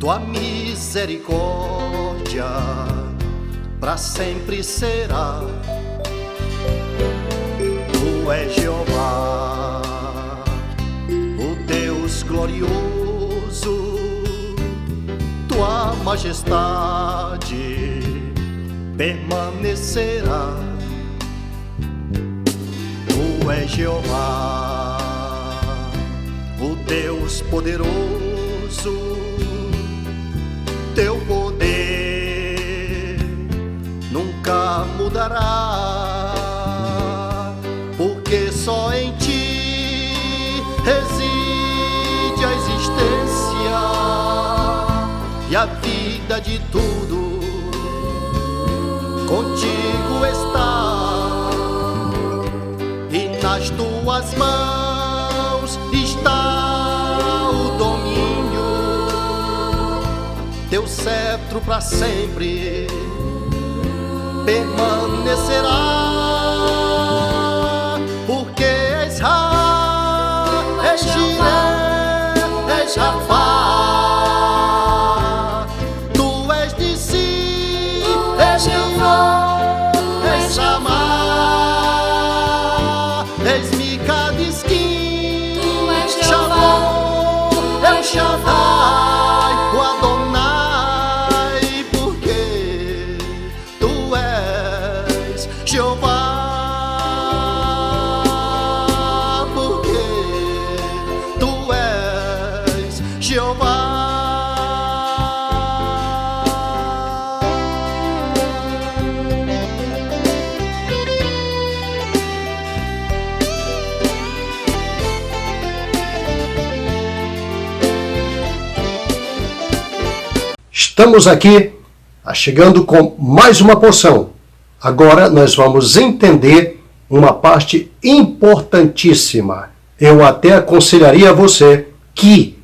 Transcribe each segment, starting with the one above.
tua misericórdia para sempre será. Tu és Jeová, o Deus glorioso, tua majestade permanecerá. Tu és Jeová, o Deus poderoso, teu poder nunca mudará, porque só em ti reside a existência e a vida de tudo. Contigo está, e nas tuas mãos está o domínio. Teu cetro para sempre permanecerá, porque és Ra, és Jireh, és Rafá. Tu és Nissi, és Jeová, és Shammah, és Mikadiskim, Tu és Shalom, El Shaddai, o Adonai, porque tu és Jeová, porque tu és Jeová. Estamos aqui, chegando com mais uma porção. Agora nós vamos entender uma parte importantíssima. Eu até aconselharia a você que,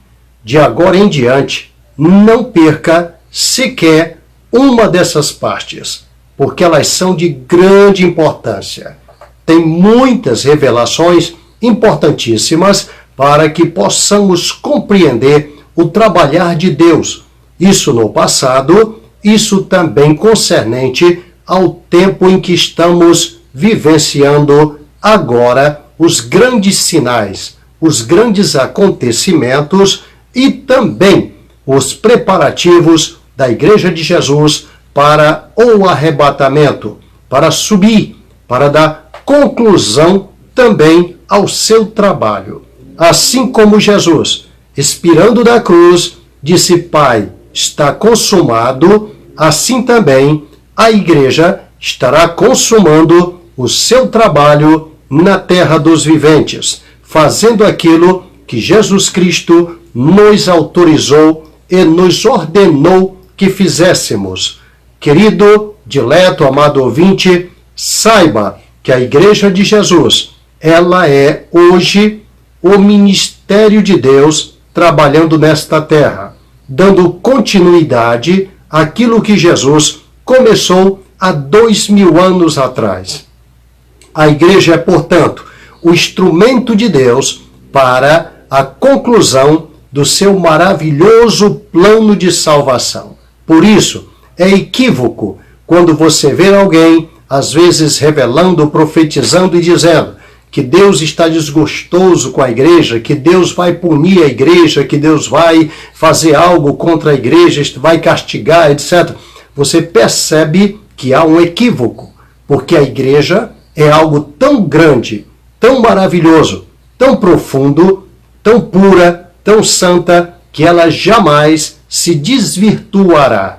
de agora em diante, não perca sequer uma dessas partes, porque elas são de grande importância. Tem muitas revelações importantíssimas para que possamos compreender o trabalhar de Deus. Isso no passado, isso também concernente ao tempo em que estamos vivenciando agora os grandes sinais, os grandes acontecimentos e também os preparativos da Igreja de Jesus para o arrebatamento, para subir, para dar conclusão também ao seu trabalho. Assim como Jesus, expirando da cruz, disse: Pai, está consumado, assim também a Igreja estará consumando o seu trabalho na terra dos viventes, fazendo aquilo que Jesus Cristo nos autorizou e nos ordenou que fizéssemos. Querido, dileto, amado ouvinte, saiba que a Igreja de Jesus, ela é hoje o ministério de Deus trabalhando nesta terra, dando continuidade àquilo que Jesus começou há 2000 anos atrás. A igreja é, portanto, o instrumento de Deus para a conclusão do seu maravilhoso plano de salvação. Por isso, é equívoco quando você vê alguém, às vezes revelando, profetizando e dizendo que Deus está desgostoso com a igreja, que Deus vai punir a igreja, que Deus vai fazer algo contra a igreja, vai castigar, etc. Você percebe que há um equívoco, porque a igreja é algo tão grande, tão maravilhoso, tão profundo, tão pura, tão santa, que ela jamais se desvirtuará.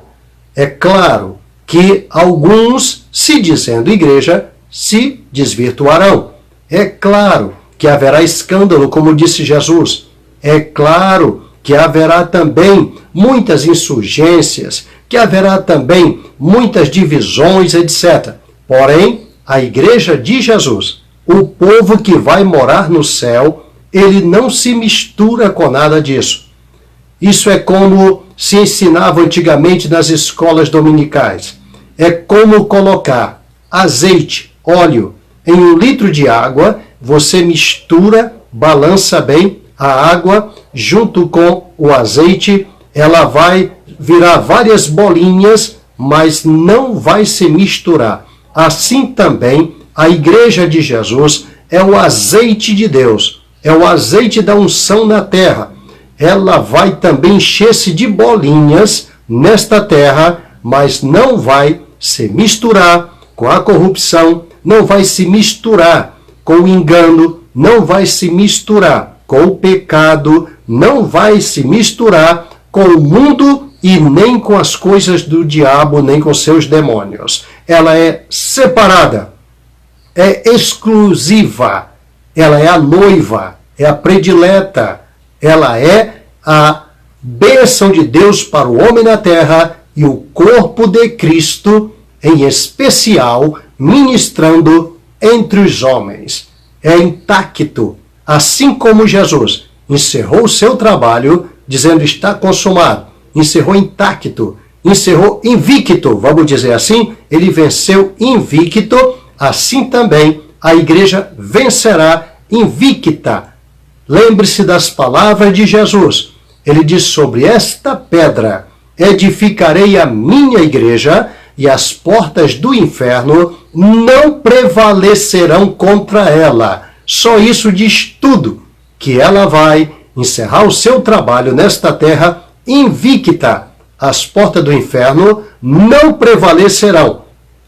É claro que alguns, se dizendo igreja, se desvirtuarão. É claro que haverá escândalo, como disse Jesus. É claro que haverá também muitas insurgências, que haverá também muitas divisões, etc. Porém, a igreja de Jesus, o povo que vai morar no céu, ele não se mistura com nada disso. Isso é como se ensinava antigamente nas escolas dominicais. É como colocar azeite, óleo, em 1 litro de água, você mistura, balança bem a água junto com o azeite, ela vai virá várias bolinhas, mas não vai se misturar. Assim também, a igreja de Jesus é o azeite de Deus, é o azeite da unção na terra. Ela vai também encher-se de bolinhas nesta terra, mas não vai se misturar com a corrupção, não vai se misturar com o engano, não vai se misturar com o pecado, não vai se misturar com o mundo e nem com as coisas do diabo, nem com seus demônios. Ela é separada, é exclusiva, ela é a noiva, é a predileta, ela é a bênção de Deus para o homem na terra e o corpo de Cristo, em especial, ministrando entre os homens. É intacto, assim como Jesus encerrou o seu trabalho, dizendo está consumado, encerrou intacto, encerrou invicto, vamos dizer assim, ele venceu invicto, assim também a igreja vencerá invicta. Lembre-se das palavras de Jesus. Ele diz: sobre esta pedra edificarei a minha igreja, e as portas do inferno não prevalecerão contra ela. Só isso diz tudo, que ela vai encerrar o seu trabalho nesta terra invicta. As portas do inferno não prevalecerão.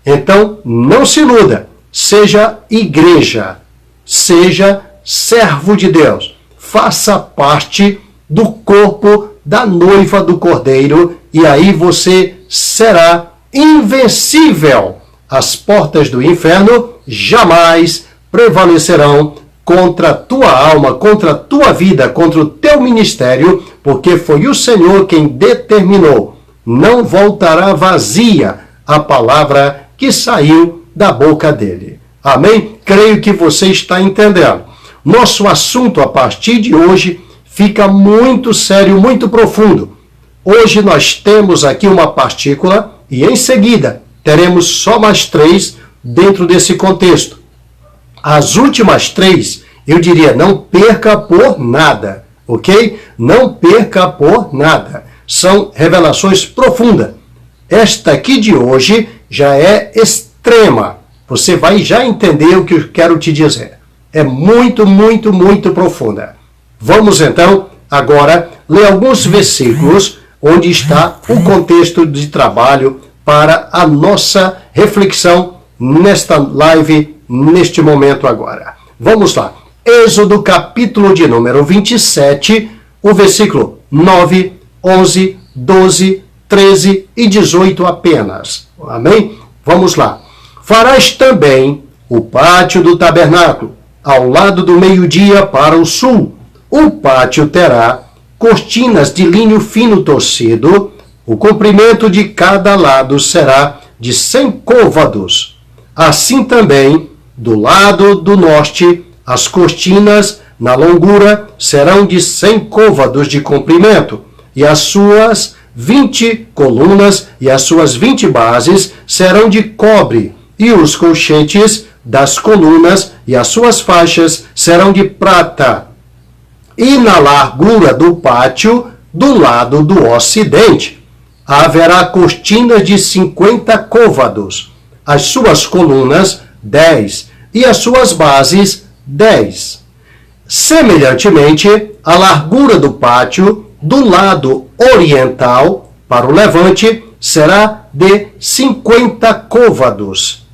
Então, não se iluda. Seja igreja, seja servo de Deus. Faça parte do corpo da noiva do Cordeiro e aí você será invencível. As portas do inferno jamais prevalecerão contra a tua alma, contra a tua vida, contra o teu ministério, porque foi o Senhor quem determinou. Não voltará vazia a palavra que saiu da boca dele. Amém? Creio que você está entendendo. Nosso assunto a partir de hoje fica muito sério, muito profundo. Hoje nós temos aqui uma partícula e em seguida teremos só mais 3 dentro desse contexto. As últimas 3, eu diria, não perca por nada, ok? Não perca por nada. São revelações profundas. Esta aqui de hoje já é extrema. Você vai já entender o que eu quero te dizer. É muito, muito, muito profunda. Vamos então agora ler alguns versículos onde está o contexto de trabalho para a nossa reflexão nesta live, neste momento agora. Vamos lá. Êxodo capítulo de número 27, o versículo 9, 11, 12, 13 e 18 apenas. Amém? Vamos lá. Farás também o pátio do tabernáculo, ao lado do meio-dia para o sul. O pátio terá cortinas de linho fino torcido. O comprimento de cada lado será de 100 côvados. Assim também, do lado do norte, as cortinas na longura serão de 100 côvados de comprimento, e as suas 20 colunas e as suas 20 bases serão de cobre, e os colchetes das colunas e as suas faixas serão de prata. E na largura do pátio, do lado do ocidente, haverá cortinas de 50 côvados, as suas colunas 10 e as suas bases 10. Semelhantemente, a largura do pátio do lado oriental para o levante será de 50 côvados.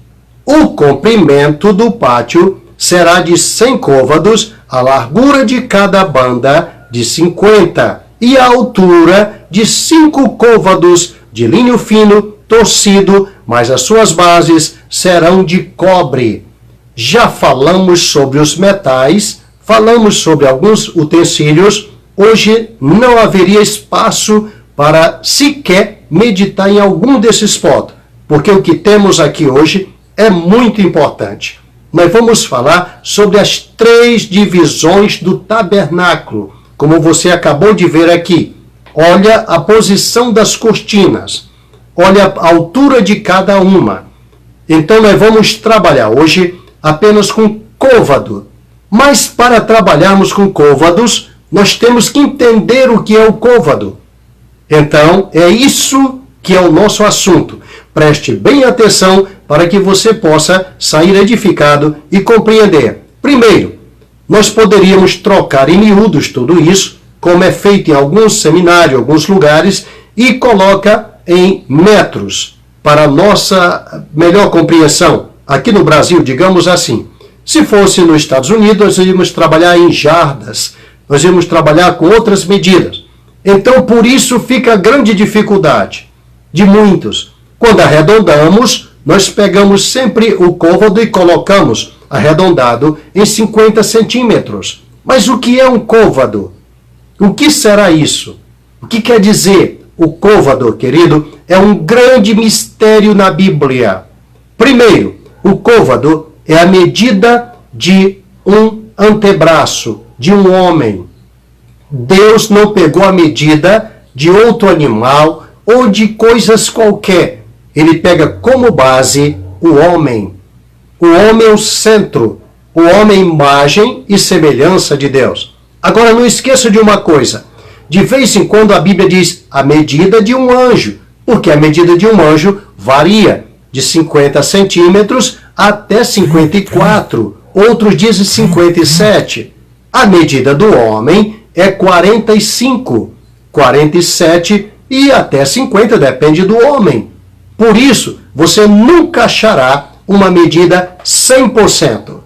O comprimento do pátio será de 100 côvados, a largura de cada banda de 50 e a altura de 5 côvados de linho fino torcido, mas as suas bases serão de cobre. Já falamos sobre os metais, falamos sobre alguns utensílios. Hoje não haveria espaço para sequer meditar em algum desses pontos, porque o que temos aqui hoje é muito importante. Nós vamos falar sobre as 3 divisões do tabernáculo, como você acabou de ver aqui. Olha a posição das cortinas, olha a altura de cada uma. Então nós vamos trabalhar hoje apenas com côvado. Mas para trabalharmos com côvados, nós temos que entender o que é o côvado. Então, é isso que é o nosso assunto. Preste bem atenção para que você possa sair edificado e compreender. Primeiro, nós poderíamos trocar em miúdos tudo isso, como é feito em alguns seminários, alguns lugares, e coloca em metros para nossa melhor compreensão. Aqui no Brasil, digamos assim, se fosse nos Estados Unidos, nós iríamos trabalhar em jardas, nós iríamos trabalhar com outras medidas. Então, por isso fica a grande dificuldade de muitos. Quando arredondamos, nós pegamos sempre o côvado e colocamos arredondado em 50 centímetros. Mas o que é um côvado? O que será isso? O que quer dizer o côvado, querido? É um grande mistério na Bíblia. Primeiro, o côvado é a medida de um antebraço, de um homem. Deus não pegou a medida de outro animal ou de coisas qualquer. Ele pega como base o homem. O homem é o centro. O homem é imagem e semelhança de Deus. Agora, não esqueça de uma coisa. De vez em quando a Bíblia diz a medida de um anjo, porque a medida de um anjo varia de 50 centímetros até 54. Outros dizem 57. A medida do homem é 45, 47 e até 50, depende do homem. Por isso, você nunca achará uma medida 100%.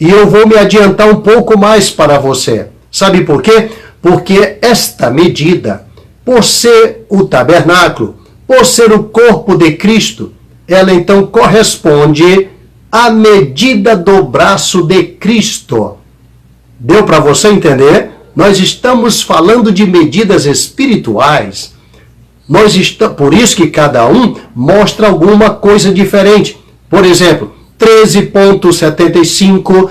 E eu vou me adiantar um pouco mais para você. Sabe por quê? Porque esta medida, por ser o tabernáculo, por ser o corpo de Cristo, ela então corresponde à medida do braço de Cristo. Deu para você entender? Nós estamos falando de medidas espirituais. Por isso que cada um mostra alguma coisa diferente. Por exemplo, 13,75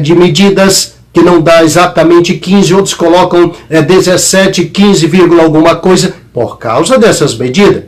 de medidas que não dá exatamente 15, outros colocam 17, 15, alguma coisa, por causa dessas medidas.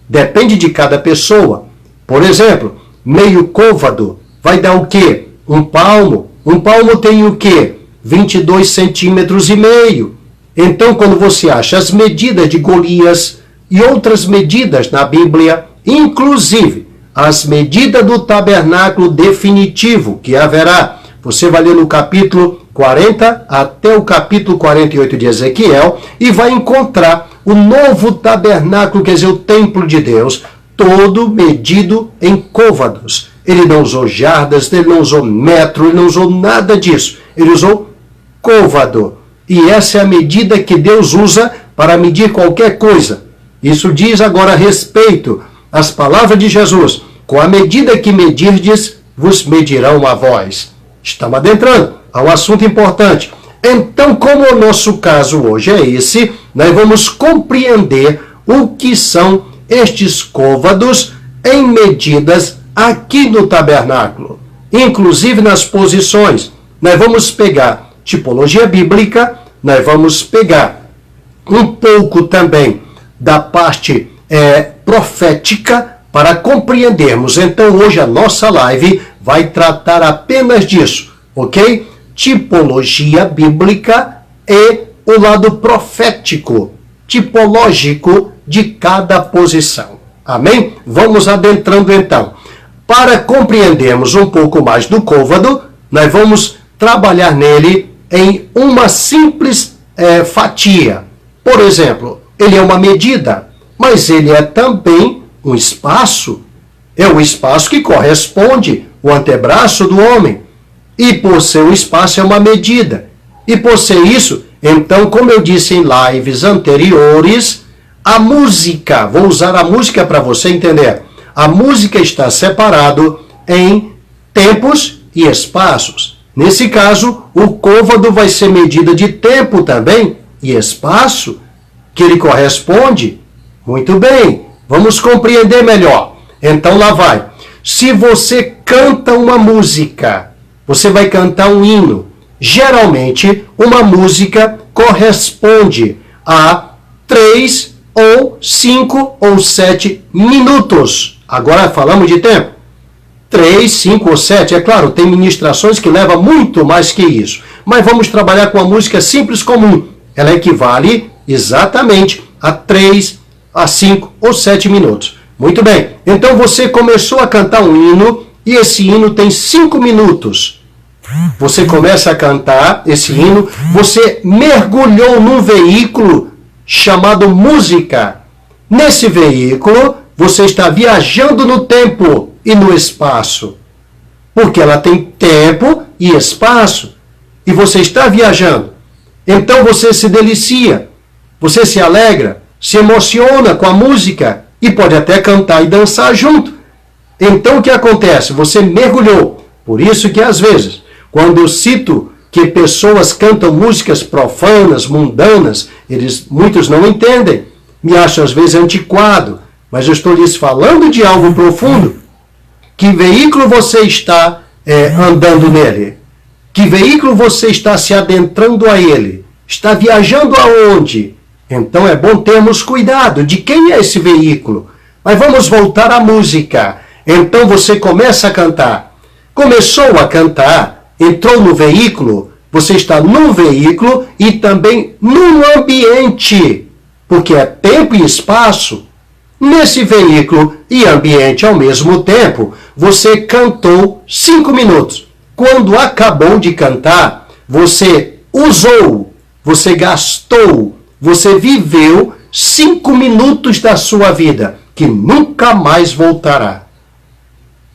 Depende de cada pessoa. Por exemplo, meio côvado vai dar o quê? Um palmo. Um palmo tem o quê? 22 centímetros e meio. Então, quando você acha as medidas de Golias e outras medidas na Bíblia, inclusive as medidas do tabernáculo definitivo que haverá, você vai ler no capítulo 40 até o capítulo 48 de Ezequiel e vai encontrar o novo tabernáculo, quer dizer, o templo de Deus, todo medido em côvados. Ele não usou jardas, ele não usou metro, ele não usou nada disso. Ele usou côvado. E essa é a medida que Deus usa para medir qualquer coisa. Isso diz agora a respeito às palavras de Jesus. Com a medida que medirdes, vos medirão a vós. Estamos adentrando a um assunto importante. Então, como o nosso caso hoje é esse, nós vamos compreender o que são estes côvados em medidas aqui no tabernáculo. Inclusive nas posições. Nós vamos pegar tipologia bíblica, nós vamos pegar um pouco também da parte profética para compreendermos. Então, hoje a nossa live vai tratar apenas disso, ok? Tipologia bíblica e o lado profético, tipológico de cada posição. Amém? Vamos adentrando então. Para compreendermos um pouco mais do côvado, nós vamos trabalhar nele em uma simples fatia. Por exemplo, ele é uma medida, mas ele é também um espaço. É o espaço que corresponde ao antebraço do homem. E por ser um espaço, é uma medida. E por ser isso, então, como eu disse em lives anteriores, a música, vou usar a música para você entender. A música está separado em tempos e espaços. Nesse caso, o côvado vai ser medida de tempo também e espaço que ele corresponde. Muito bem, vamos compreender melhor. Então lá vai. Se você canta uma música, você vai cantar um hino. Geralmente, uma música corresponde a 3 ou 5 ou 7 minutos. Agora falamos de tempo. 3, 5 ou 7, é claro, tem ministrações que levam muito mais que isso. Mas vamos trabalhar com a música simples comum. Ela equivale exatamente a 3, a 5 ou 7 minutos. Muito bem, então você começou a cantar um hino e esse hino tem 5 minutos. Você começa a cantar esse hino, você mergulhou num veículo chamado música. Nesse veículo, você está viajando no tempo e no espaço. Porque ela tem tempo e espaço. E você está viajando. Então você se delicia, você se alegra, se emociona com a música e pode até cantar e dançar junto. Então o que acontece? Você mergulhou. Por isso que às vezes, quando eu cito que pessoas cantam músicas profanas, mundanas, muitos não entendem. Me acham às vezes antiquado, mas eu estou lhes falando de algo profundo. Que veículo você está andando nele? Que veículo você está se adentrando a ele? Está viajando aonde? Então é bom termos cuidado de quem é esse veículo. Mas vamos voltar à música. Então você começa a cantar. Começou a cantar, entrou no veículo, você está num veículo e também num ambiente, porque é tempo e espaço. Nesse veículo e ambiente ao mesmo tempo, você cantou 5 minutos. Quando acabou de cantar, você usou, você gastou, você viveu 5 minutos da sua vida, que nunca mais voltará.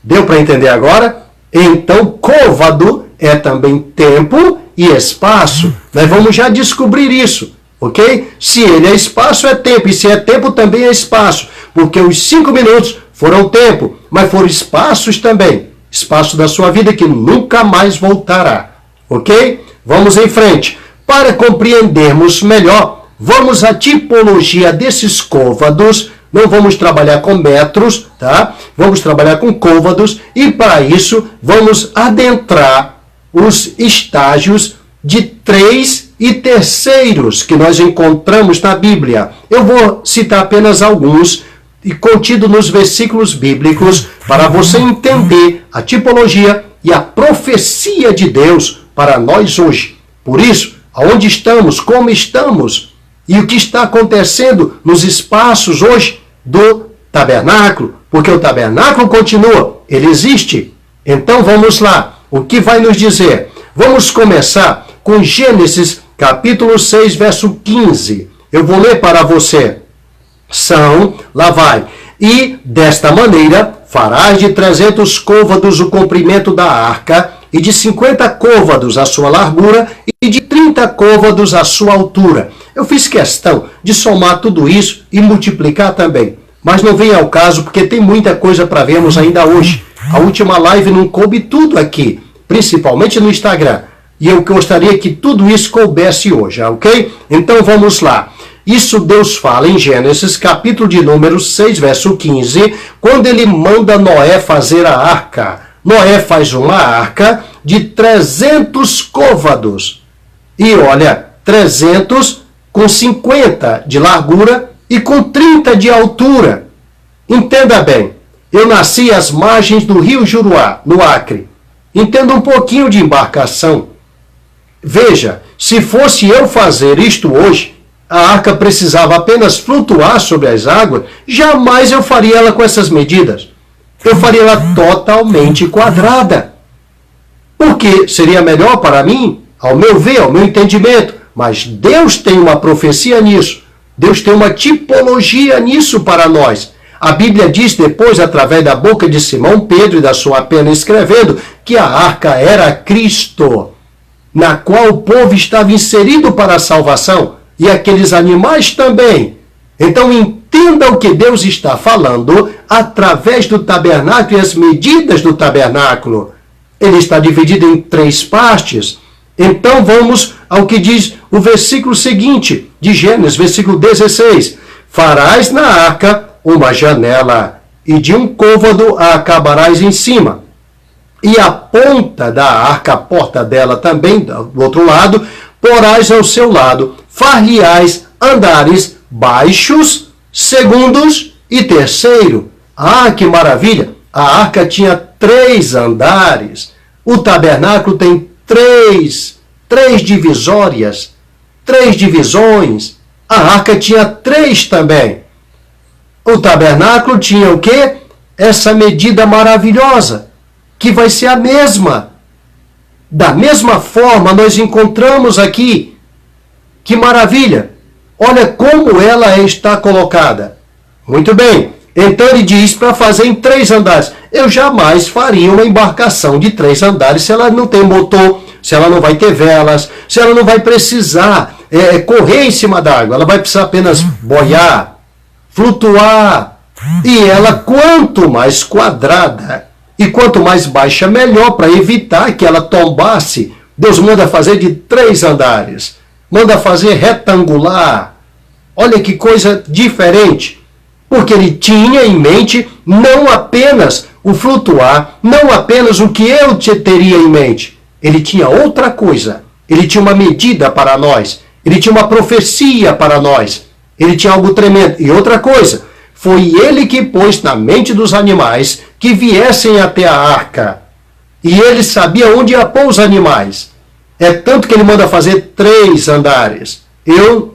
Deu para entender agora? Então, côvado é também tempo e espaço. Nós vamos já descobrir isso, ok? Se ele é espaço, é tempo. E se é tempo, também é espaço. Porque os 5 minutos foram tempo, mas foram espaços também. Espaço da sua vida que nunca mais voltará, ok? Vamos em frente. Para compreendermos melhor, vamos à tipologia desses côvados. Não vamos trabalhar com metros, tá? Vamos trabalhar com côvados e para isso vamos adentrar os estágios de 3 e terceiros que nós encontramos na Bíblia. Eu vou citar apenas alguns e contido nos versículos bíblicos para você entender a tipologia e a profecia de Deus para nós hoje. Por isso, aonde estamos, como estamos e o que está acontecendo nos espaços hoje do tabernáculo, porque o tabernáculo continua, ele existe. Então vamos lá, o que vai nos dizer? Vamos começar com Gênesis capítulo 6, verso 15. Eu vou ler para você. Lá vai. E desta maneira farás de 300 côvados o comprimento da arca, e de 50 côvados a sua largura, e de 30 côvados a sua altura. Eu fiz questão de somar tudo isso e multiplicar também. Mas não vem ao caso, porque tem muita coisa para vermos ainda hoje. A última live não coube tudo aqui, principalmente no Instagram. E eu gostaria que tudo isso coubesse hoje, ok? Então vamos lá. Isso Deus fala em Gênesis, capítulo de número 6, verso 15, quando ele manda Noé fazer a arca. Noé faz uma arca de 300 côvados. E olha, 300 com 50 de largura e com 30 de altura. Entenda bem, eu nasci às margens do rio Juruá, no Acre. Entenda um pouquinho de embarcação. Veja, se fosse eu fazer isto hoje, a arca precisava apenas flutuar sobre as águas, jamais eu faria ela com essas medidas. Eu faria ela totalmente quadrada. Porque seria melhor para mim, ao meu ver, ao meu entendimento. Mas Deus tem uma profecia nisso. Deus tem uma tipologia nisso para nós. A Bíblia diz depois, através da boca de Simão Pedro e da sua pena escrevendo, que a arca era Cristo, na qual o povo estava inserido para a salvação. E aqueles animais também. Então entenda o que Deus está falando através do tabernáculo e as medidas do tabernáculo. Ele está dividido em 3 partes. Então vamos ao que diz o versículo seguinte de Gênesis, versículo 16. Farás na arca uma janela, e de um côvado a acabarás em cima. E a ponta da arca, a porta dela também, do outro lado, porás ao seu lado, far-lhe-ás andares baixos, segundos e terceiro. Ah, que maravilha! A arca tinha 3 andares. O tabernáculo tem 3 divisórias, 3 divisões. A arca tinha 3 também. O tabernáculo tinha o quê? Essa medida maravilhosa, que vai ser a mesma. Da mesma forma, nós encontramos aqui, que maravilha, olha como ela está colocada. Muito bem, então ele diz para fazer em 3 andares. Eu jamais faria uma embarcação de 3 andares se ela não tem motor, se ela não vai ter velas, se ela não vai precisar correr em cima d'água, ela vai precisar apenas boiar, flutuar. E ela, quanto mais quadrada e quanto mais baixa, melhor, para evitar que ela tombasse. Deus manda fazer de 3 andares, manda fazer retangular. Olha que coisa diferente, porque ele tinha em mente não apenas o flutuar, não apenas o que eu teria em mente. Ele tinha outra coisa, ele tinha uma medida para nós, ele tinha uma profecia para nós, ele tinha algo tremendo. E outra coisa, foi ele que pôs na mente dos animais que viessem até a arca. E ele sabia onde ia pôr os animais. É tanto que ele manda fazer 3 andares.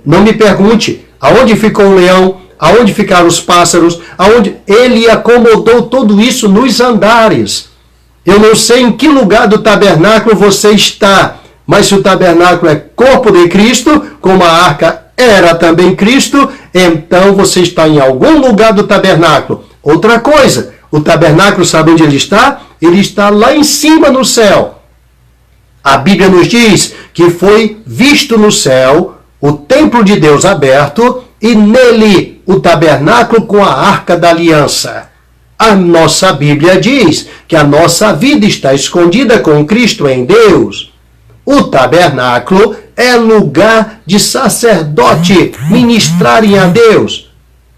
Não me pergunte aonde ficou o leão, aonde ficaram os pássaros, aonde ele acomodou tudo isso nos andares. Eu não sei em que lugar do tabernáculo você está, mas se o tabernáculo é corpo de Cristo, como a arca era também Cristo, então você está em algum lugar do tabernáculo. Outra coisa, o tabernáculo, sabe onde ele está? Ele está lá em cima no céu. A Bíblia nos diz que foi visto no céu o templo de Deus aberto e nele o tabernáculo com a arca da aliança. A nossa Bíblia diz que a nossa vida está escondida com Cristo em Deus. O tabernáculo é lugar de sacerdote ministrarem a Deus.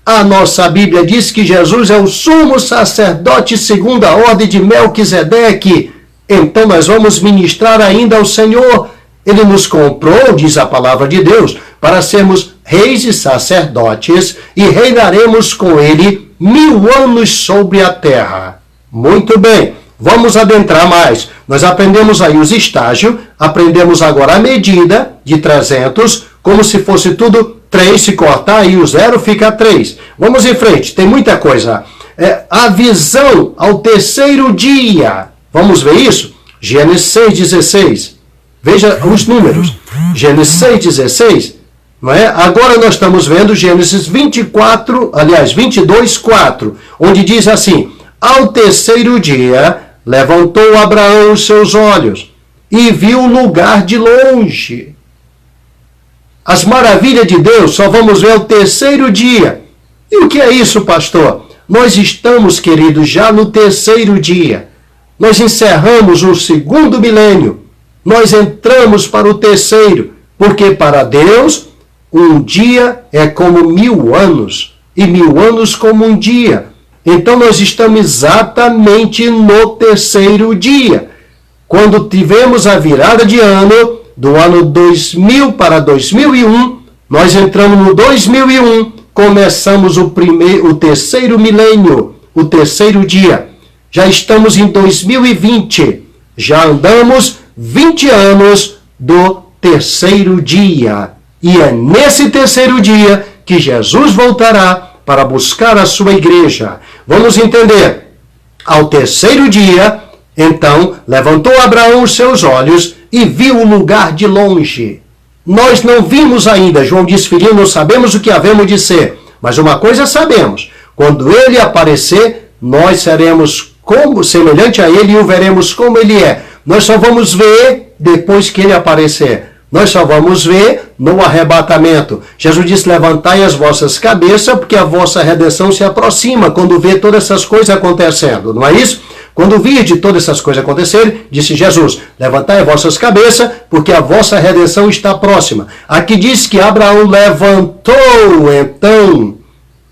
A nossa Bíblia diz que Jesus é o sumo sacerdote segundo a ordem de Melquisedeque. Então nós vamos ministrar ainda ao Senhor. Ele nos comprou, diz a palavra de Deus, para sermos reis e sacerdotes e reinaremos com ele 1000 anos sobre a terra. Muito bem, vamos adentrar mais. Nós aprendemos aí os estágios, aprendemos agora a medida de 300, como se fosse tudo 3, se cortar aí o 0 fica 3. Vamos em frente, tem muita coisa. A visão ao 3º dia. Vamos ver isso? Gênesis 6,16. Veja os números. Gênesis 6,16. Não é? Agora nós estamos vendo Gênesis 22:4, onde diz assim: ao 3º dia levantou Abraão os seus olhos e viu o lugar de longe. As maravilhas de Deus só vamos ver ao 3º dia. E o que é isso, pastor? Nós estamos, queridos, já no 3º dia. Nós encerramos o 2º milênio. Nós entramos para o 3º, porque para Deus um dia é como 1000 anos, e 1000 anos como um dia. Então nós estamos exatamente no 3º dia. Quando tivemos a virada de ano, do ano 2000 para 2001, nós entramos no 2001, começamos o 3º milênio, o 3º dia. Já estamos em 2020, já andamos 20 anos do 3º dia. E é nesse 3º dia que Jesus voltará para buscar a sua igreja. Vamos entender. Ao 3º dia, então, levantou Abraão os seus olhos e viu o lugar de longe. Nós não vimos ainda, João diz, filhinho, não sabemos o que havemos de ser. Mas uma coisa sabemos, quando ele aparecer, nós seremos como semelhante a ele e o veremos como ele é. Nós só vamos ver depois que ele aparecer. Nós só vamos ver no arrebatamento. Jesus disse, levantai as vossas cabeças, porque a vossa redenção se aproxima quando vê todas essas coisas acontecendo. Não é isso? Quando virde todas essas coisas acontecerem, disse Jesus, levantai as vossas cabeças, porque a vossa redenção está próxima. Aqui diz que Abraão levantou, então,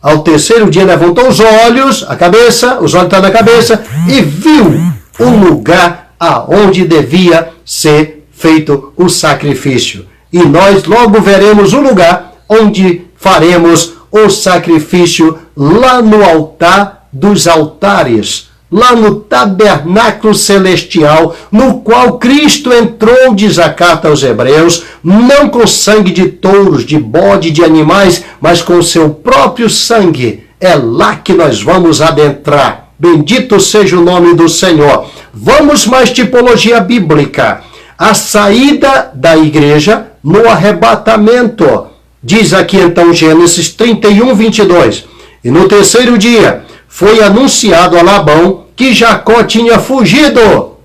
ao 3º dia, levantou os olhos, a cabeça, os olhos estão na cabeça, e viu o lugar aonde devia ser feito o sacrifício. E nós logo veremos o lugar onde faremos o sacrifício lá no altar dos altares, lá no tabernáculo celestial, no qual Cristo entrou, diz a carta aos Hebreus, não com sangue de touros, de bode, de animais, mas com seu próprio sangue. É lá que nós vamos adentrar. Bendito seja o nome do Senhor. Vamos mais tipologia bíblica. A saída da igreja no arrebatamento. Diz aqui então Gênesis 31, 22. E no terceiro dia foi anunciado a Labão que Jacó tinha fugido.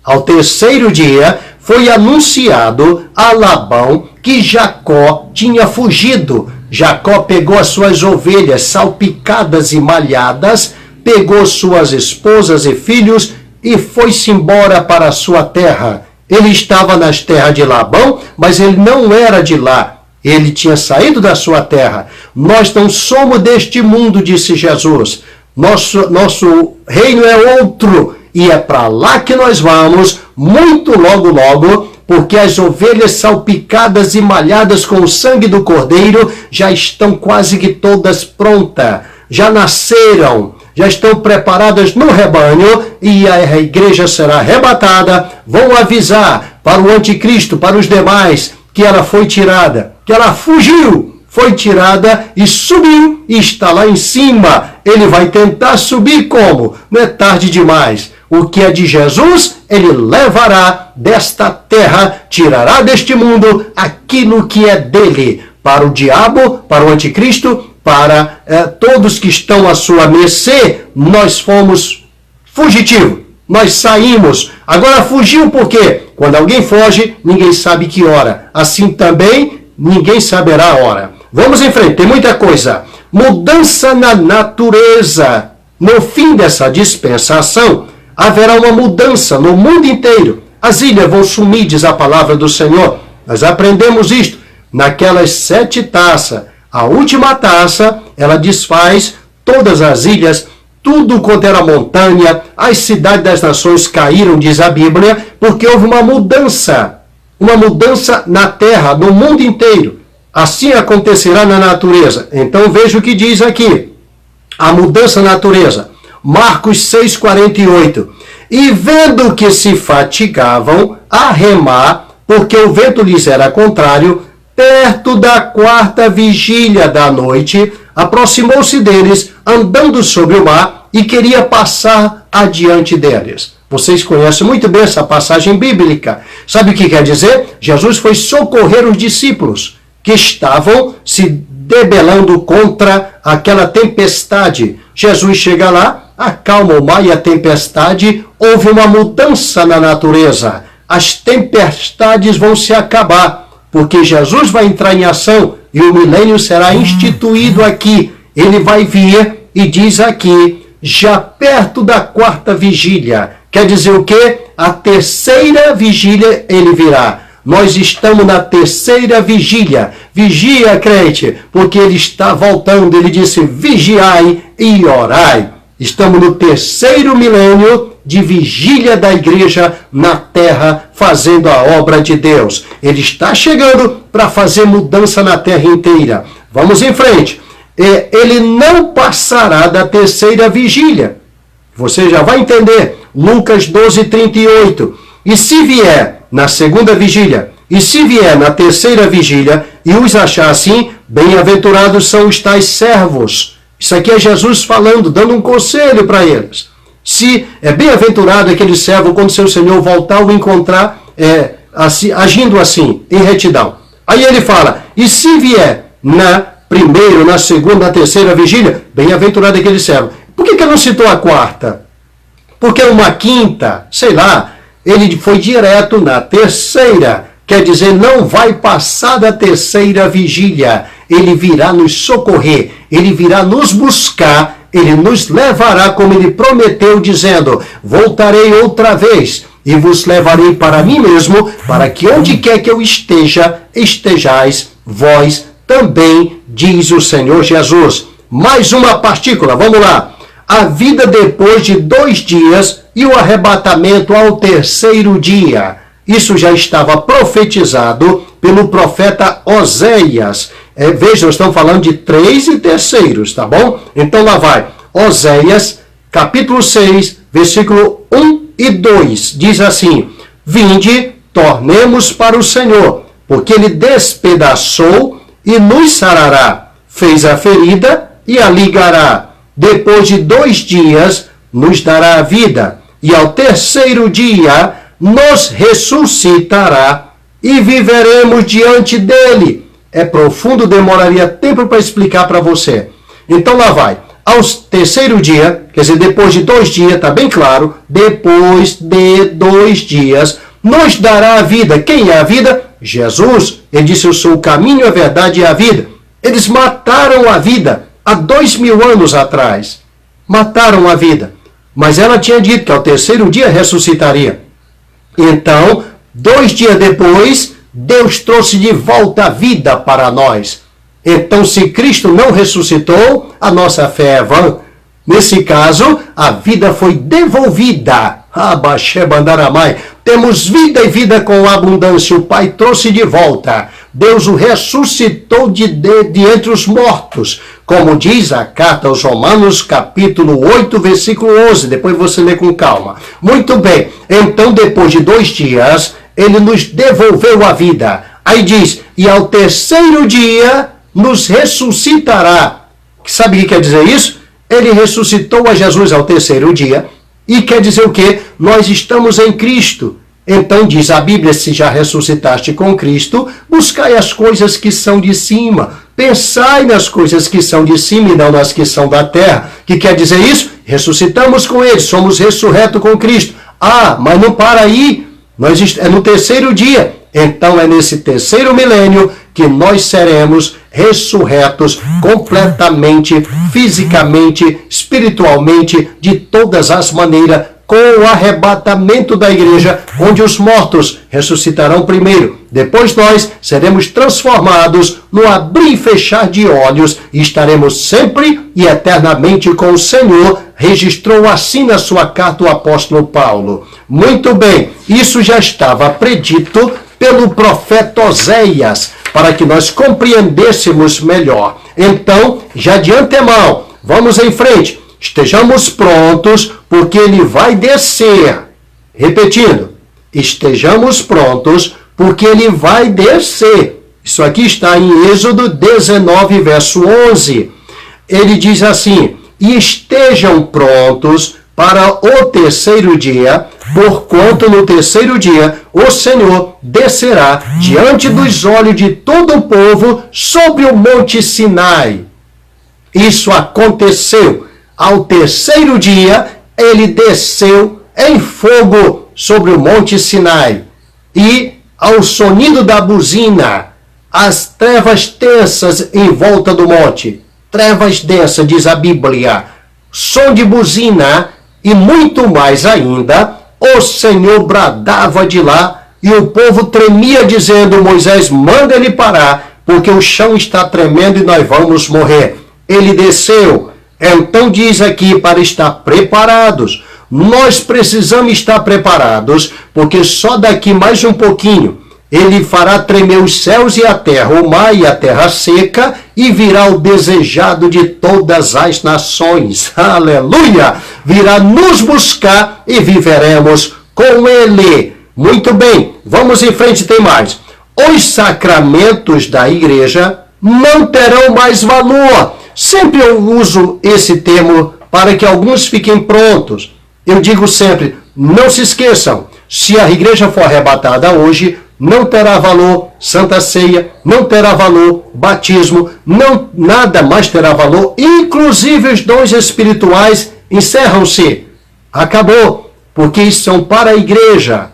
Ao terceiro dia foi anunciado a Labão que Jacó tinha fugido. Jacó pegou as suas ovelhas salpicadas e malhadas, pegou suas esposas e filhos e foi-se embora para a sua terra. Ele estava nas terras de Labão, mas ele não era de lá. Ele tinha saído da sua terra. Nós não somos deste mundo, disse Jesus. Nosso reino é outro e é para lá que nós vamos, muito logo, porque as ovelhas salpicadas e malhadas com o sangue do Cordeiro já estão quase que todas prontas, já nasceram, já estão preparadas no rebanho e a igreja será arrebatada. Vão avisar para o anticristo, para os demais, que ela foi tirada, que ela fugiu, foi tirada e subiu e está lá em cima. Ele vai tentar subir como? Não é tarde demais. O que é de Jesus, ele levará desta terra, tirará deste mundo aquilo que é dele. Para o diabo, para o anticristo, para todos que estão à sua mercê, nós fomos fugitivos. Nós saímos. Agora fugiu por quê? Quando alguém foge, ninguém sabe que hora. Assim também, ninguém saberá a hora. Vamos em frente, tem muita coisa. Mudança na natureza. No fim dessa dispensação, haverá uma mudança no mundo inteiro. As ilhas vão sumir, diz a palavra do Senhor. Nós aprendemos isto naquelas 7 taças. A última taça, ela desfaz todas as ilhas, tudo quanto era montanha, as cidades das nações caíram, diz a Bíblia, porque houve uma mudança na terra, no mundo inteiro. Assim acontecerá na natureza. Então veja o que diz aqui, a mudança na natureza. Marcos 6,48. E vendo que se fatigavam a remar, porque o vento lhes era contrário, perto da 4ª vigília da noite, aproximou-se deles, andando sobre o mar, e queria passar adiante deles. Vocês conhecem muito bem essa passagem bíblica. Sabe o que quer dizer? Jesus foi socorrer os discípulos que estavam se debelando contra aquela tempestade. Jesus chega lá, acalma o mar e a tempestade, houve uma mudança na natureza. As tempestades vão se acabar, porque Jesus vai entrar em ação e o milênio será instituído aqui. Ele vai vir e diz aqui, já perto da 4ª vigília. Quer dizer o quê? A 3ª vigília ele virá. Nós estamos na 3ª vigília. Vigia, crente, porque ele está voltando. Ele disse, vigiai e orai. Estamos no 3º milênio de vigília da igreja na terra, fazendo a obra de Deus. Ele está chegando para fazer mudança na terra inteira. Vamos em frente. Ele não passará da 3ª vigília. Você já vai entender. Lucas 12:38. E se vier na 2ª vigília, e se vier na 3ª vigília, e os achar assim, bem-aventurados são os tais servos. Isso aqui é Jesus falando, dando um conselho para eles. Se é bem-aventurado aquele servo quando seu Senhor voltar o encontrar agindo assim, em retidão. Aí ele fala, e se vier na 1ª, na 2ª, na 3ª vigília, bem-aventurado aquele servo. Por que não citou a 4ª? Porque uma 5ª, sei lá, ele foi direto na 3ª. Quer dizer, não vai passar da 3ª vigília. Ele virá nos socorrer, ele virá nos buscar, ele nos levará, como ele prometeu, dizendo, voltarei outra vez e vos levarei para mim mesmo, para que onde quer que eu esteja, estejais vós também, diz o Senhor Jesus. Mais uma partícula, vamos lá. A vida depois de 2 dias e o arrebatamento ao 3º dia. Isso já estava profetizado pelo profeta Oséias. Veja, nós estamos falando de 3 e terceiros, tá bom? Então lá vai. Oséias, capítulo 6, versículo 1 e 2, diz assim: Vinde, tornemos para o Senhor, porque Ele despedaçou e nos sarará, fez a ferida e a ligará. Depois de 2 dias nos dará a vida, e ao terceiro dia nos ressuscitará e viveremos diante dele. É profundo, demoraria tempo para explicar para você. Então lá vai. Ao terceiro dia, quer dizer, depois de 2 dias, está bem claro, depois de 2 dias, nos dará a vida. Quem é a vida? Jesus. Ele disse: eu sou o caminho, a verdade e a vida. Eles mataram a vida há 2000 anos atrás. Mataram a vida. Mas ela tinha dito que ao terceiro dia ressuscitaria. Então, 2 dias depois, Deus trouxe de volta a vida para nós. Então, se Cristo não ressuscitou, a nossa fé é vã. Nesse caso, a vida foi devolvida. Abaxebandaramai. Temos vida e vida com abundância. O Pai trouxe de volta. Deus o ressuscitou de entre os mortos. Como diz a carta aos Romanos, capítulo 8, versículo 11. Depois você lê com calma. Muito bem. Então, depois de 2 dias, Ele nos devolveu a vida. Aí diz: e ao terceiro dia nos ressuscitará. Sabe o que quer dizer isso? Ele ressuscitou a Jesus ao terceiro dia. E quer dizer o quê? Nós estamos em Cristo. Então diz a Bíblia: se já ressuscitaste com Cristo, buscai as coisas que são de cima. Pensai nas coisas que são de cima e não nas que são da terra. Que quer dizer isso? Ressuscitamos com Ele, somos ressurretos com Cristo. Ah, mas não para aí. É no terceiro dia. Então é nesse terceiro milênio que nós seremos ressurretos completamente, fisicamente, espiritualmente, de todas as maneiras, com o arrebatamento da igreja, onde os mortos ressuscitarão primeiro. Depois nós seremos transformados no abrir e fechar de olhos e estaremos sempre e eternamente com o Senhor. Registrou assim na sua carta o apóstolo Paulo. Muito bem, isso já estava predito pelo profeta Oséias, para que nós compreendêssemos melhor. Então, já de antemão, vamos em frente. Estejamos prontos, porque Ele vai descer. Repetindo, estejamos prontos, porque Ele vai descer. Isso aqui está em Êxodo 19, verso 11. Ele diz assim: e estejam prontos para o terceiro dia, porquanto no terceiro dia o Senhor descerá diante dos olhos de todo o povo sobre o monte Sinai. Isso aconteceu. Ao terceiro dia, ele desceu em fogo sobre o monte Sinai. E ao sonido da buzina, as trevas tensas em volta do monte. Trevas densas, diz a Bíblia. Som de buzina e muito mais ainda, o Senhor bradava de lá e o povo tremia, dizendo: Moisés, manda ele parar, porque o chão está tremendo e nós vamos morrer. Ele desceu. Então diz aqui para estar preparados. Nós precisamos estar preparados, porque só daqui mais um pouquinho Ele fará tremer os céus e a terra, o mar e a terra seca, e virá o desejado de todas as nações. Aleluia! Virá nos buscar e viveremos com Ele. Muito bem, vamos em frente, tem mais. Os sacramentos da igreja não terão mais valor. Sempre eu uso esse termo para que alguns fiquem prontos. Eu digo sempre, não se esqueçam, se a igreja for arrebatada hoje, não terá valor Santa Ceia, não terá valor batismo, nada mais terá valor, inclusive os dons espirituais encerram-se. Acabou, porque isso são para a igreja.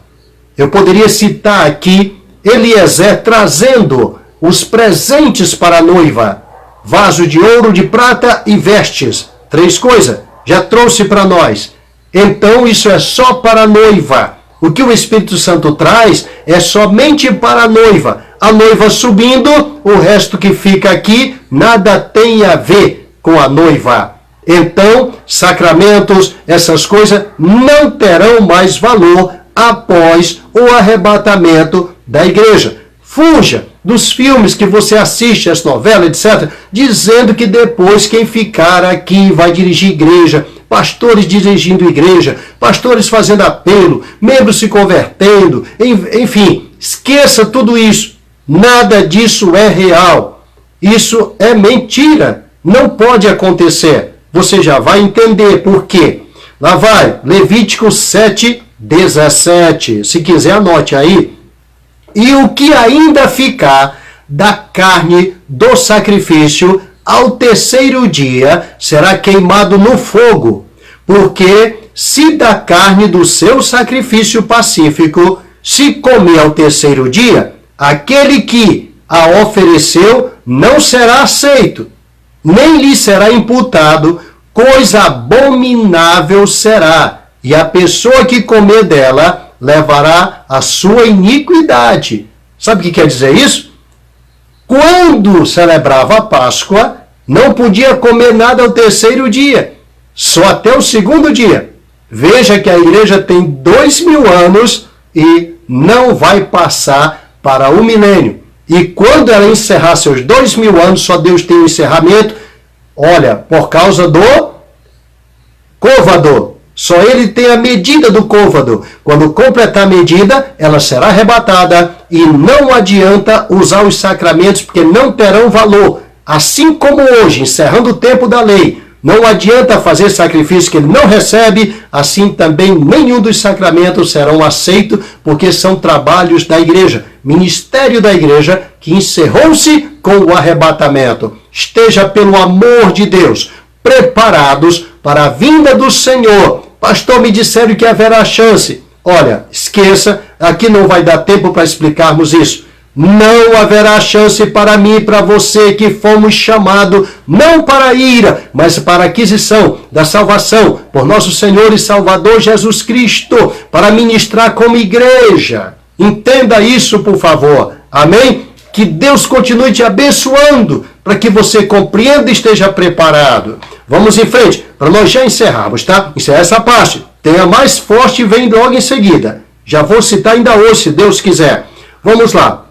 Eu poderia citar aqui Eliezer trazendo os presentes para a noiva. Vaso de ouro, de prata e vestes. 3 coisas. Já trouxe para nós. Então isso é só para a noiva. O que o Espírito Santo traz é somente para a noiva. A noiva subindo, o resto que fica aqui nada tem a ver com a noiva. Então, sacramentos, essas coisas não terão mais valor após o arrebatamento da igreja. Fuja dos filmes que você assiste, as novelas, etc., dizendo que depois quem ficar aqui vai dirigir igreja, pastores dirigindo igreja, pastores fazendo apelo, membros se convertendo, enfim, esqueça tudo isso. Nada disso é real. Isso é mentira. Não pode acontecer. Você já vai entender por quê. Lá vai, Levítico 7:17. Se quiser, anote aí. E o que ainda ficar da carne do sacrifício ao terceiro dia será queimado no fogo, porque se da carne do seu sacrifício pacífico se comer ao terceiro dia, aquele que a ofereceu não será aceito, nem lhe será imputado, coisa abominável será, e a pessoa que comer dela levará a sua iniquidade. Sabe o que quer dizer isso? Quando celebrava a Páscoa, não podia comer nada ao terceiro dia, só até o segundo dia. Veja que a igreja tem 2000 anos e não vai passar para o milênio. E quando ela encerrar seus 2000 anos, só Deus tem o encerramento, olha, por causa do côvado. Só ele tem a medida do côvado. Quando completar a medida, ela será arrebatada e não adianta usar os sacramentos porque não terão valor. Assim como hoje, encerrando o tempo da lei, não adianta fazer sacrifício que ele não recebe, assim também nenhum dos sacramentos serão aceitos porque são trabalhos da igreja, ministério da igreja que encerrou-se com o arrebatamento. Esteja, pelo amor de Deus, preparados para a vinda do Senhor. Pastor, me disseram que haverá chance. Olha, esqueça, aqui não vai dar tempo para explicarmos isso. Não haverá chance para mim e para você que fomos chamados não para a ira, mas para a aquisição da salvação por nosso Senhor e Salvador Jesus Cristo, para ministrar como igreja. Entenda isso, por favor. Amém? Que Deus continue te abençoando para que você compreenda e esteja preparado. Vamos em frente, para nós já encerrarmos, tá? Encerra essa parte. Tem a mais forte e vem logo em seguida. Já vou citar ainda hoje, se Deus quiser. Vamos lá.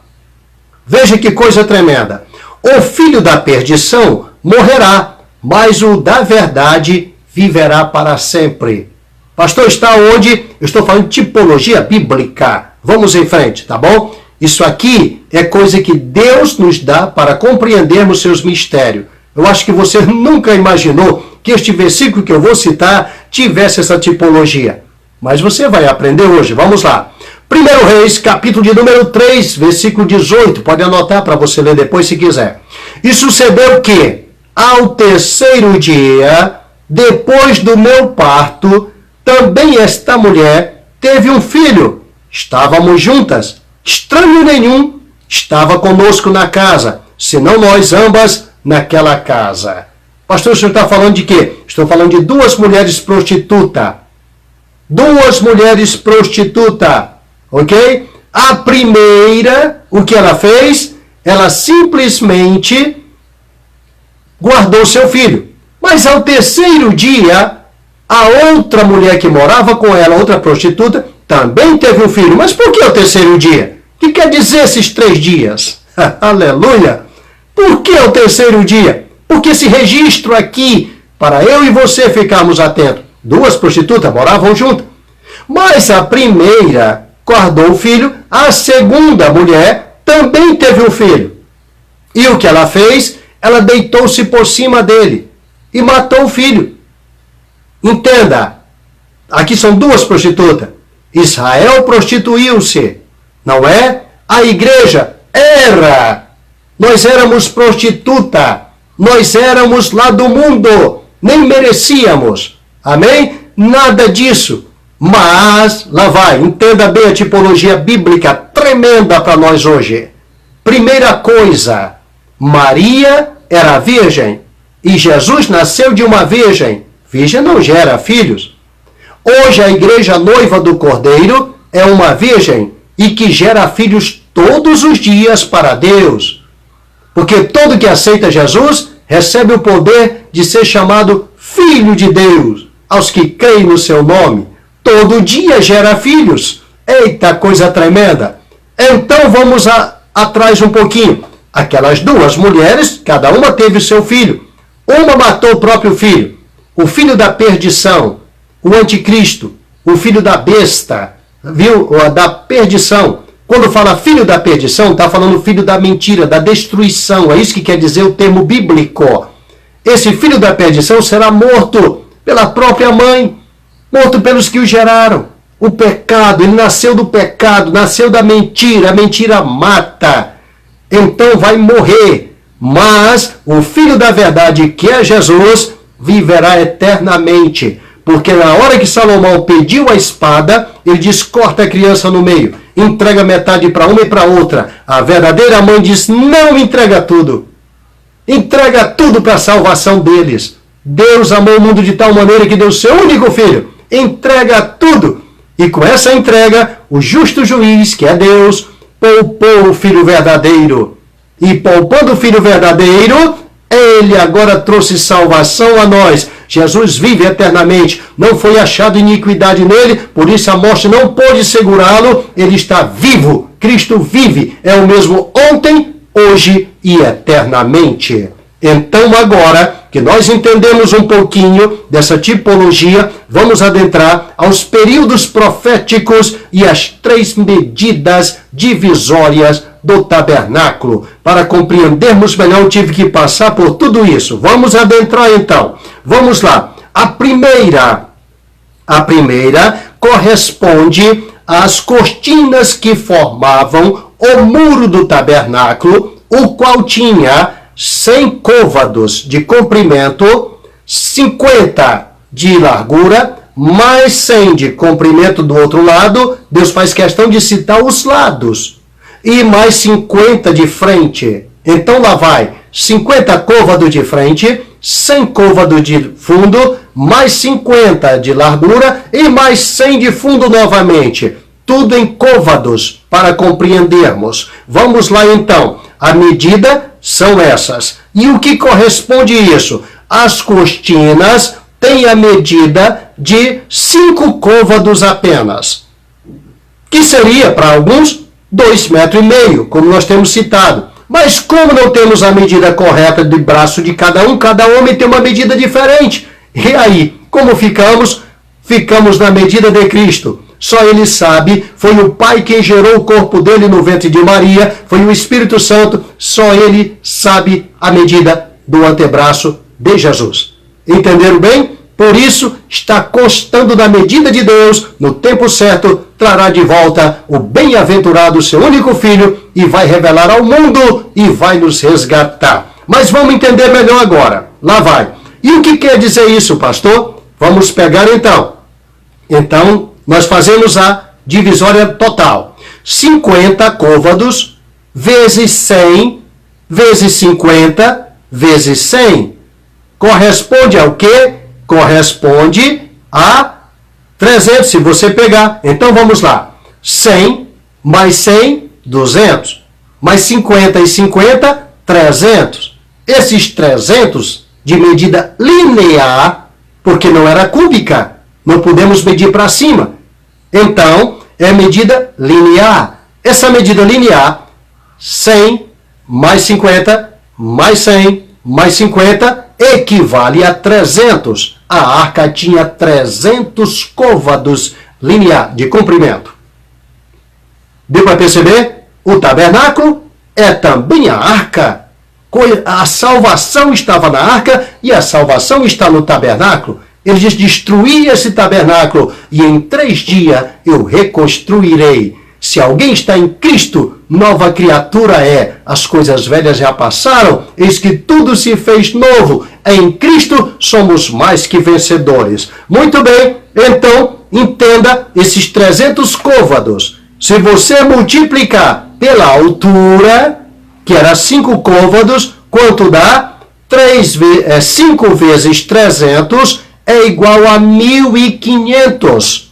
Veja que coisa tremenda. O filho da perdição morrerá, mas o da verdade viverá para sempre. Pastor, está onde? Eu estou falando de tipologia bíblica. Vamos em frente, tá bom? Isso aqui é coisa que Deus nos dá para compreendermos seus mistérios. Eu acho que você nunca imaginou que este versículo que eu vou citar tivesse essa tipologia. Mas você vai aprender hoje. Vamos lá. 1 Reis, capítulo de número 3, versículo 18. Pode anotar para você ler depois se quiser. E sucedeu que, ao terceiro dia, depois do meu parto, também esta mulher teve um filho. Estávamos juntas. Estranho nenhum estava conosco na casa, senão nós ambas naquela casa. Pastor, o senhor está falando de quê? Estou falando de duas mulheres prostitutas. Duas mulheres prostitutas. Ok? A primeira, o que ela fez? Ela simplesmente guardou seu filho. Mas ao terceiro dia, a outra mulher que morava com ela, outra prostituta, também teve um filho. Mas por que o terceiro dia? O que quer dizer esses 3 dias? Aleluia! Por que o terceiro dia? Porque esse registro aqui, para eu e você ficarmos atentos, duas prostitutas moravam juntas. Mas a primeira guardou o filho, a segunda mulher também teve um filho. E o que ela fez? Ela deitou-se por cima dele e matou o filho. Entenda, aqui são duas prostitutas. Israel prostituiu-se, não é? A igreja era. Nós éramos prostituta. Nós éramos lá do mundo. Nem merecíamos. Amém? Nada disso. Mas, lá vai, entenda bem a tipologia bíblica tremenda para nós hoje. Primeira coisa, Maria era virgem e Jesus nasceu de uma virgem. Virgem não gera filhos. Hoje a igreja noiva do Cordeiro é uma virgem e que gera filhos todos os dias para Deus. Porque todo que aceita Jesus recebe o poder de ser chamado filho de Deus. Aos que creem no seu nome, todo dia gera filhos. Eita, coisa tremenda. Então vamos atrás um pouquinho. Aquelas duas mulheres, cada uma teve o seu filho. Uma matou o próprio filho. o filho da perdição, o anticristo, o filho da besta, viu? Da perdição. Quando fala filho da perdição, está falando filho da mentira, da destruição. É isso que quer dizer o termo bíblico. Esse filho da perdição será morto pela própria mãe, morto pelos que o geraram. O pecado, ele nasceu do pecado, nasceu da mentira, a mentira mata. Então vai morrer. Mas o filho da verdade, que é Jesus, viverá eternamente. Porque na hora que Salomão pediu a espada, ele diz, corta a criança no meio, entrega metade para uma e para outra. A verdadeira mãe diz, não entrega tudo. Entrega tudo para a salvação deles. Deus amou o mundo de tal maneira que deu seu único filho. Entrega tudo. E com essa entrega, o justo juiz, que é Deus, poupou o filho verdadeiro. E poupando o filho verdadeiro, ele agora trouxe salvação a nós. Jesus vive eternamente, não foi achado iniquidade nele, por isso a morte não pôde segurá-lo, ele está vivo, Cristo vive, é o mesmo ontem, hoje e eternamente. Então agora que nós entendemos um pouquinho dessa tipologia, vamos adentrar aos períodos proféticos e às 3 medidas divisórias do tabernáculo. Para compreendermos melhor, eu tive que passar por tudo isso. Vamos adentrar então. Vamos lá. A primeira corresponde às cortinas que formavam o muro do tabernáculo, o qual tinha 100 côvados de comprimento, 50 de largura, mais 100 de comprimento do outro lado. Deus faz questão de citar os lados. E mais 50 de frente. Então lá vai 50 côvados de frente, 100 côvados de fundo, mais 50 de largura e mais 100 de fundo novamente. Tudo em côvados para compreendermos. Vamos lá então. A medida são essas. E o que corresponde a isso? As cortinas têm a medida de 5 côvados apenas. Que seria, para alguns, 2,5 metros, como nós temos citado. Mas como não temos a medida correta de braço de cada homem tem uma medida diferente. E aí, como ficamos? Ficamos na medida de Cristo. Só Ele sabe, foi o Pai quem gerou o corpo dele no ventre de Maria, foi o Espírito Santo, só Ele sabe a medida do antebraço de Jesus. Entenderam bem? Por isso, está constando na medida de Deus, no tempo certo, trará de volta o bem-aventurado, seu único filho, e vai revelar ao mundo e vai nos resgatar. Mas vamos entender melhor agora. Lá vai. E o que quer dizer isso, pastor? Vamos pegar então. Então, nós fazemos a divisória total. 50 côvados vezes 100 vezes 50 vezes 100. Corresponde ao quê? Corresponde a 300, se você pegar. Então vamos lá. 100 mais 100, 200. Mais 50 e 50, 300. Esses 300 de medida linear, porque não era cúbica, não podemos medir para cima. Então, é medida linear. Essa medida linear, 100 mais 50 mais 100 mais 50, equivale a 300. A arca tinha 300 côvados linear de comprimento. Deu para perceber? O tabernáculo é também a arca. A salvação estava na arca e a salvação está no tabernáculo. Ele diz, destruí esse tabernáculo e em 3 dias eu reconstruirei. Se alguém está em Cristo, nova criatura é. As coisas velhas já passaram, eis que tudo se fez novo. Em Cristo somos mais que vencedores. Muito bem, então entenda esses 300 côvados. Se você multiplicar pela altura, que era 5 côvados, quanto dá? 5 vezes 300 é igual a 1.500.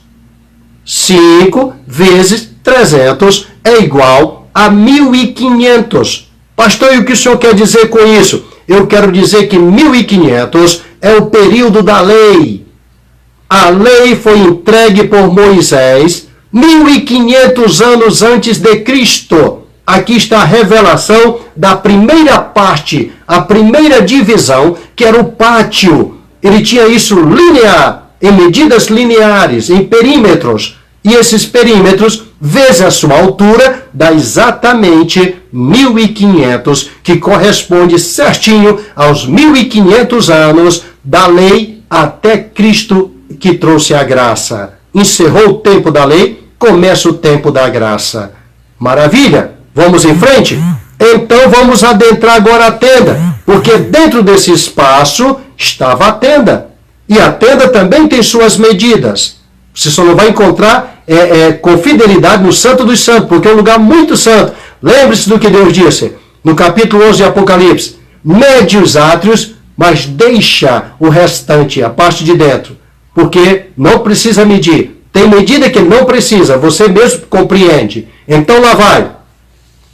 5 vezes 300 é igual a 1.500. Pastor, e o que o senhor quer dizer com isso? Eu quero dizer que 1.500 é o período da lei. A lei foi entregue por Moisés 1.500 anos antes de Cristo. Aqui está a revelação da primeira parte, a primeira divisão, que era o pátio. ele tinha isso linear, em medidas lineares, em perímetros. E esses perímetros, vezes a sua altura, dá exatamente 1.500, que corresponde certinho aos 1.500 anos da lei até Cristo que trouxe a graça. Encerrou o tempo da lei, começa o tempo da graça. Maravilha? Vamos em frente? Então vamos adentrar agora a tenda, porque dentro desse espaço estava a tenda. E a tenda também tem suas medidas. Você só não vai encontrar com fidelidade no Santo dos Santos, porque é um lugar muito santo. Lembre-se do que Deus disse no capítulo 11 de Apocalipse. Mede os átrios, mas deixa o restante, a parte de dentro. Porque não precisa medir. Tem medida que não precisa, você mesmo compreende. Então lá vai.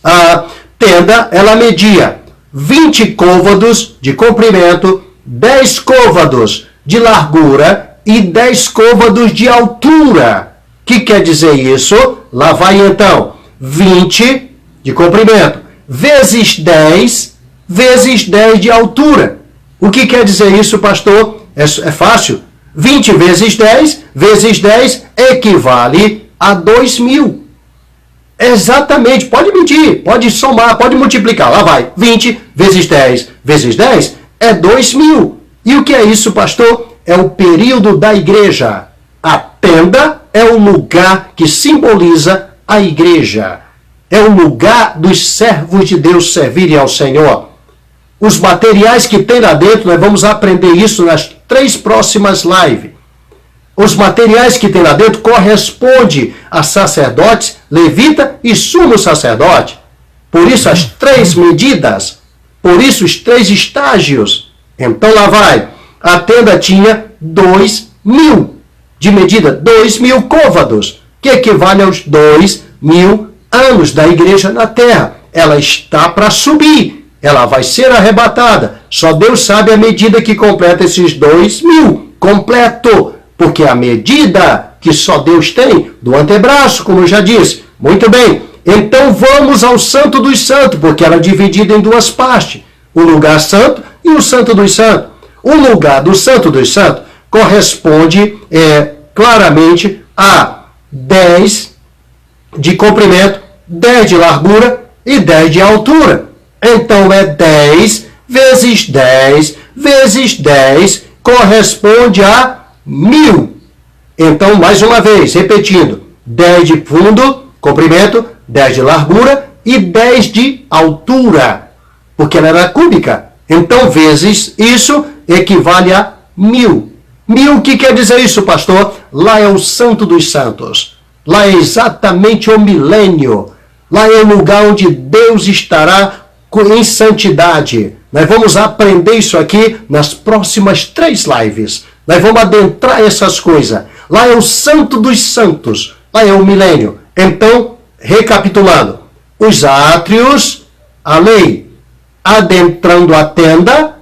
A tenda, ela media 20 côvados de comprimento, 10 côvados de largura e 10 côvados de altura. O que quer dizer isso? Lá vai então 20 de comprimento, vezes 10 de altura. O que quer dizer isso, pastor? É fácil. 20 vezes 10 equivale a 2.000. Exatamente, pode medir, pode somar, pode multiplicar. Lá vai, 20 vezes 10 é 2.000. E o que é isso, pastor? É o período da igreja. A tenda é o lugar que simboliza a igreja. É o lugar dos servos de Deus servirem ao Senhor. Os materiais que tem lá dentro, nós vamos aprender isso nas 3 próximas lives. Os materiais que tem lá dentro correspondem a sacerdotes, levita e sumo sacerdote. Por isso as 3 medidas, por isso os 3 estágios. Então lá vai. A tenda tinha 2.000 de medida, 2.000 côvados, que equivale aos 2.000 anos da igreja na terra. Ela está para subir, ela vai ser arrebatada. Só Deus sabe a medida que completa esses 2.000, completo, porque a medida que só Deus tem do antebraço, como eu já disse. Muito bem, então vamos ao Santo dos Santos, porque ela é dividida em 2 partes, o lugar santo e o Santo dos Santos. O lugar do Santo dos Santos corresponde claramente a 10 de comprimento, 10 de largura e 10 de altura. Então é 10 vezes 10 corresponde a 1.000. Então, mais uma vez, repetindo, 10 de fundo, comprimento, 10 de largura e 10 de altura, porque ela era cúbica. Então, vezes isso equivale a 1.000. 1.000, o que quer dizer isso, pastor? Lá é o Santo dos Santos. Lá é exatamente o milênio. Lá é o lugar onde Deus estará em santidade. Nós vamos aprender isso aqui nas próximas 3 lives. Nós vamos adentrar essas coisas. Lá é o Santo dos Santos. Lá é o milênio. Então, recapitulando. Os átrios, a lei, adentrando a tenda,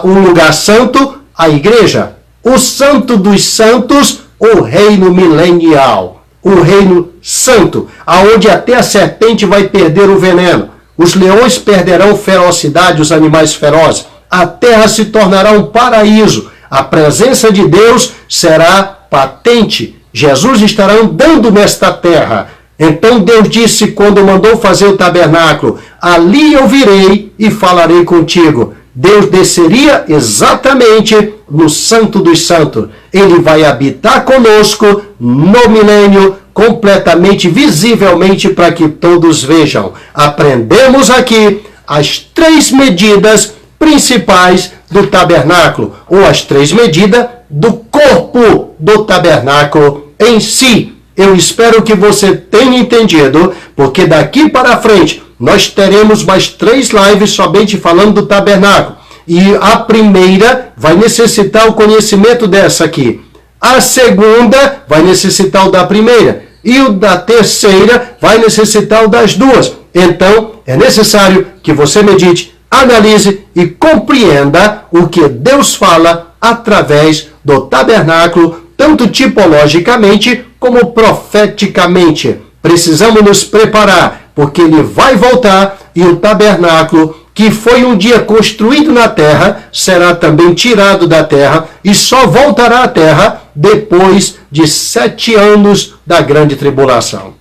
o lugar santo, a igreja. O Santo dos Santos, o reino milenial. O reino santo, aonde até a serpente vai perder o veneno. Os leões perderão ferocidade, os animais ferozes. A terra se tornará um paraíso. A presença de Deus será patente. Jesus estará andando nesta terra. Então Deus disse quando mandou fazer o tabernáculo, ali eu virei e falarei contigo. Deus desceria exatamente no Santo dos Santos. Ele vai habitar conosco no milênio, completamente, visivelmente, para que todos vejam. Aprendemos aqui as 3 medidas principais do tabernáculo, ou as 3 medidas do corpo do tabernáculo em si. Eu espero que você tenha entendido, porque daqui para frente nós teremos mais 3 lives somente falando do tabernáculo. E a primeira vai necessitar o conhecimento dessa aqui. A segunda vai necessitar o da primeira. E o da terceira vai necessitar o das 2. Então, é necessário que você medite, analise e compreenda o que Deus fala através do tabernáculo, tanto tipologicamente como profeticamente. Precisamos nos preparar, porque ele vai voltar e o tabernáculo que foi um dia construído na terra, será também tirado da terra e só voltará à terra depois de 7 anos da grande tribulação.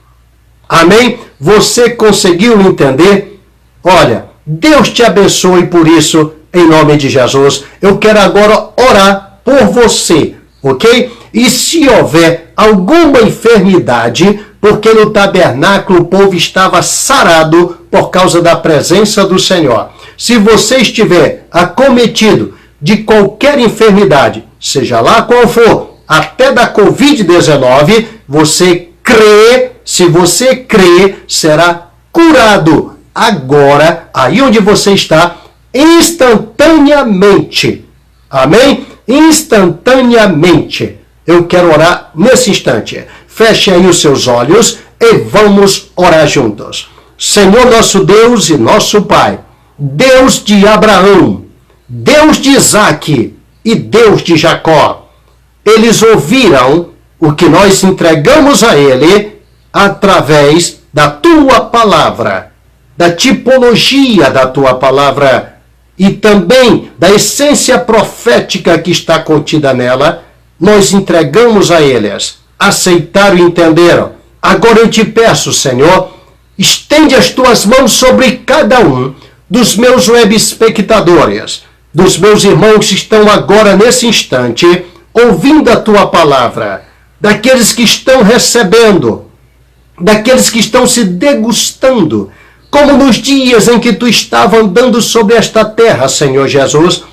Amém? Você conseguiu entender? Olha, Deus te abençoe por isso, em nome de Jesus. Eu quero agora orar por você, ok? E se houver alguma enfermidade, porque no tabernáculo o povo estava sarado por causa da presença do Senhor. Se você estiver acometido de qualquer enfermidade, seja lá qual for, até da Covid-19, você crê, se você crê, será curado agora, aí onde você está, instantaneamente. Amém? Instantaneamente. Eu quero orar nesse instante. Feche aí os seus olhos e vamos orar juntos. Senhor nosso Deus e nosso Pai, Deus de Abraão, Deus de Isaque e Deus de Jacó, eles ouviram o que nós entregamos a ele através da tua palavra, da tipologia da tua palavra e também da essência profética que está contida nela. Nós entregamos a eles, aceitaram e entenderam. Agora eu te peço, Senhor, estende as tuas mãos sobre cada um dos meus web espectadores, dos meus irmãos que estão agora nesse instante ouvindo a tua palavra, daqueles que estão recebendo, daqueles que estão se degustando, como nos dias em que tu estava andando sobre esta terra, Senhor Jesus.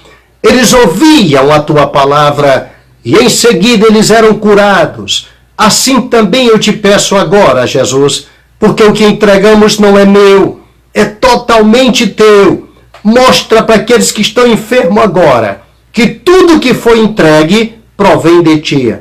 Eles ouviam a tua palavra e em seguida eles eram curados. Assim também eu te peço agora, Jesus, porque o que entregamos não é meu, é totalmente teu. Mostra para aqueles que estão enfermos agora que tudo que foi entregue provém de ti.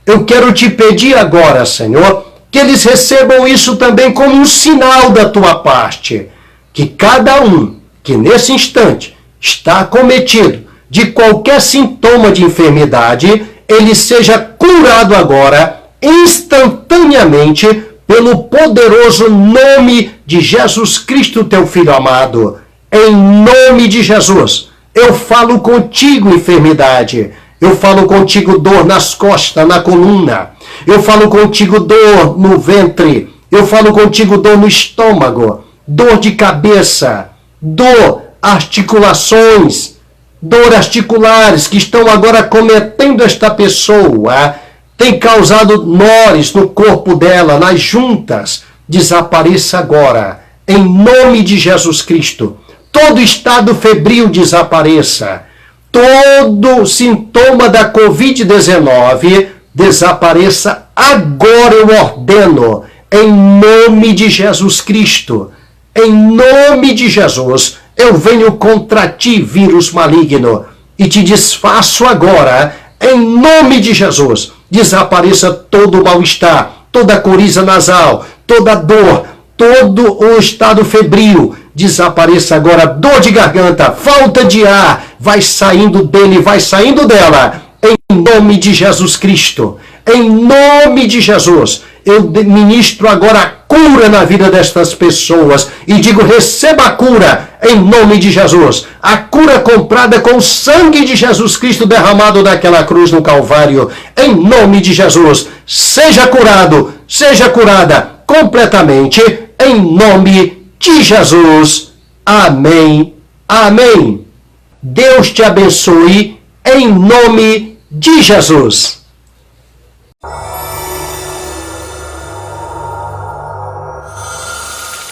Eu quero te pedir agora, Senhor, que eles recebam isso também como um sinal da tua parte, que cada um que nesse instante está acometido de qualquer sintoma de enfermidade, ele seja curado agora, instantaneamente, pelo poderoso nome de Jesus Cristo, teu Filho amado. Em nome de Jesus, eu falo contigo, enfermidade. Eu falo contigo, dor nas costas, na coluna. Eu falo contigo, dor no ventre. Eu falo contigo, dor no estômago. Dor de cabeça. Dor, articulações. Dor articulares que estão agora cometendo esta pessoa. Tem causado nores no corpo dela, nas juntas. Desapareça agora. Em nome de Jesus Cristo. Todo estado febril desapareça. Todo sintoma da Covid-19 desapareça agora, eu ordeno, em nome de Jesus Cristo. Em nome de Jesus, eu venho contra ti, vírus maligno, e te desfaço agora, em nome de Jesus. Desapareça todo o mal-estar, toda a coriza nasal, toda a dor, todo o estado febril. Desapareça agora, dor de garganta, falta de ar, vai saindo dele, vai saindo dela, em nome de Jesus Cristo, em nome de Jesus. Eu ministro agora a cura na vida destas pessoas e digo, receba a cura em nome de Jesus. A cura comprada com o sangue de Jesus Cristo derramado daquela cruz no Calvário, em nome de Jesus. Seja curado, seja curada completamente, em nome de Jesus. Amém. Amém. Deus te abençoe em nome de Jesus.